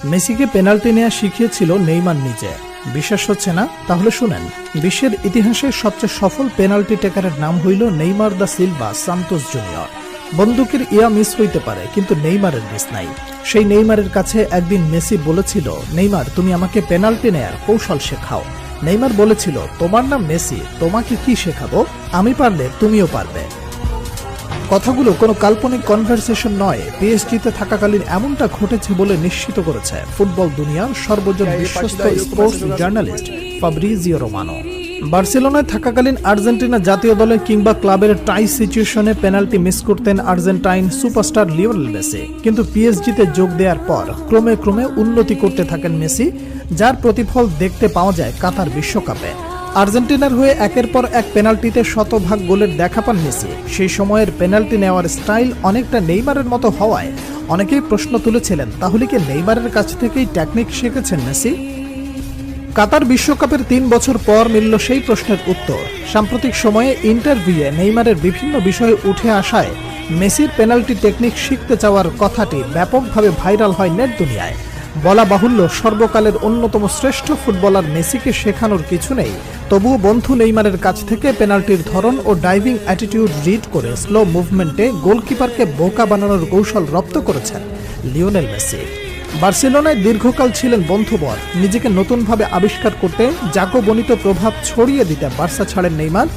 মেসিকে পেনাল্টি নেওয়া শিখিয়েছিল নেইমার নিজে। বিশ্বাস হচ্ছে না? তাহলে শুনেন। বিশ্বের ইতিহাসে সবচেয়ে সফল পেনাল্টি টেকারের নাম হইল Neymar da Silva Santos junior. বন্দুকের ইয়া মিস হইতে পারে, কিন্তু নেইমারের মিস নাই। সেই নেইমারের কাছে একদিন মেসি বলেছিল, নেইমার তুমি আমাকে পেনাল্টি নেয়ার কৌশল শেখাও। নেইমার বলেছিল, তোমার নাম মেসি, তোমাকে কি শেখাবো? আমি পারলে তুমিও পারবে। কথাগুলো কোনো কাল্পনিক কনভারসেশন নয়, পিএসজিতে থাকাকালীন এমনটা ঘটেছে বলে নিশ্চিত করেছে ফুটবল দুনিয়ার সর্বজন বিশ্বস্ত স্পোর্টস জার্নালিস্ট ফাব্রিজিও রোমানো। বার্সেলোনায় থাকাকালীন আর্জেন্টিনা জাতীয় দলে কিংবা ক্লাবের টাই সিচুয়েশনে পেনাল্টি মিস করতেন আর্জেন্টাইন সুপারস্টার লিওনেল মেসি। কিন্তু পিএসজিতে যোগ দেওয়ার পর ক্রমে ক্রমে উন্নতি করতে থাকেন মেসি, যার প্রতিফল দেখতে পাওয়া যায় কাতার বিশ্বকাপে। আর্জেন্টিনার হয়ে একের পর এক পেনাল্টিতে শতভাগ গোলের দেখা পান মেসি। সেই সময়ের পেনাল্টি নেওয়ার স্টাইল অনেকটা নেইমারের মতো হওয়ায় অনেকেই প্রশ্ন তুলেছিলেন, তাহলে কি নেইমারের কাছ থেকেই টেকনিক শিখেছেন মেসি? কাতার বিশ্বকাপের 3 বছর পর মিলল সেই প্রশ্নের উত্তর। সাম্প্রতিক সময়ে ইন্টারভিউয়ে নেইমারের বিভিন্ন বিষয়ে উঠে আসায় মেসির পেনাল্টি টেকনিক শিখতে চাওয়ার কথাটি ব্যাপকভাবে ভাইরাল হয় নেট দুনিয়ায়। বলা বাহুল্য, সর্বকালের অন্যতম শ্রেষ্ঠ ফুটবলার মেসিকে শেখানোর কিছু নেই, তবুও বন্ধু নেইমারের কাছ থেকে পেনাল্টির ধরন ও ডাইভিং অ্যাটিটিউড রিড করে স্লো মুভমেন্টে গোলকিপারকে বোকা বানানোর কৌশল রপ্ত করেছেন লিওনেল মেসি। বার্সেলোনায় দীর্ঘকাল ছিলেন বন্ধুবর। নিজেকে নতুনভাবে আবিষ্কার করতে জাকবনিত প্রভাব ছড়িয়ে দিতে বার্সা ছাড়েন নেইমার।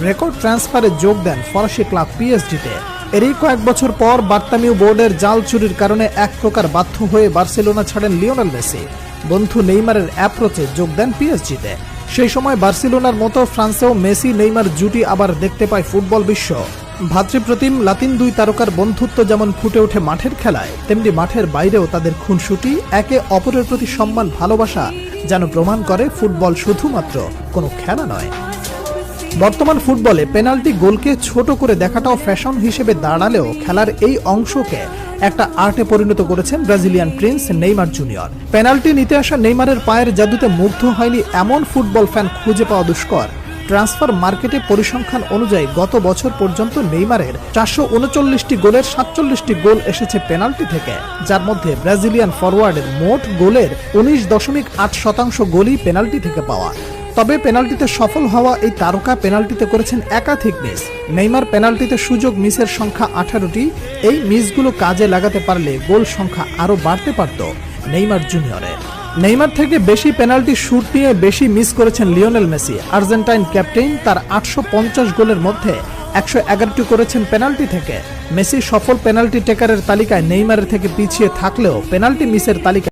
রেকর্ড ট্রান্সফারে যোগ দেন ফরাসি ক্লাব পিএসজিতে। এরই কয়েক বছর পর বার্তামিউ বোর্ডের জাল চুরির কারণে এক প্রকার বাধ্য হয়ে বার্সেলোনা ছাড়েন লিওনেল মেসি। বন্ধু নেইমারের অ্যাপ্রোচে যোগ দেন পিএসজিতে। সেই সময় বার্সেলোনার মতো ফ্রান্সেও মেসি নেইমার জুটি আবার দেখতে পায় ফুটবল বিশ্ব। ভাতৃপ্রতিম লাতিন দুই তারকার বন্ধুত্ব যেমন ফুটে ওঠে মাঠের খেলায়, তেমনি মাঠের বাইরেও তাদের খুনসুটি, একে অপরের প্রতি সম্মান, ভালোবাসা যেন প্রমাণ করে ফুটবল শুধুমাত্র কোনো খেলা নয়। বর্তমান ফুটবলে পেনাল্টি গোলকে ছোট করে দেখাটাও ফ্যাশন হিসেবে দাঁড়ালেও খেলার এই অংশকে একটা আর্টে পরিণত করেছেন Brazilian Prince Neymar junior. Penalty নিতে আসা নেইমারের পায়ের জাদুতে মুগ্ধ হয়নি এমন ফুটবল ফ্যান খুঁজে পাওয়া দুষ্কর। ট্রান্সফার মার্কেটে পরিসংখ্যান অনুযায়ী গত বছর পর্যন্ত নেইমারের 439টি গোলের 47টি গোল এসেছে পেনাল্টি থেকে, যার মধ্যে ব্রাজিলিয়ান ফরওয়ার্ডের মোট গোলের 19.8% গোলই পেনাল্টি থেকে পাওয়া। তবে পেনাল্টিতে সফল হওয়া এই তারকা পেনাল্টিতে করেছেন একাধিক মিস। নেইমার পেনাল্টিতে সুযোগ মিসের সংখ্যা 18টি। এই মিসগুলো কাজে লাগাতে পারলে গোল সংখ্যা আরও বাড়তে পারত নেইমার জুনিয়রের। নেইমার থেকে বেশি পেনাল্টি শুট নিয়ে বেশি মিস করেছেন লিওনেল মেসি। আর্জেন্টাইন ক্যাপ্টেন তার 850 গোলের মধ্যে 111টি করেছেন পেনাল্টি থেকে। মেসি সফল পেনাল্টি টেকারের তালিকায় নেইমারের থেকে পিছিয়ে থাকলেও পেনাল্টি মিসের তালিকায়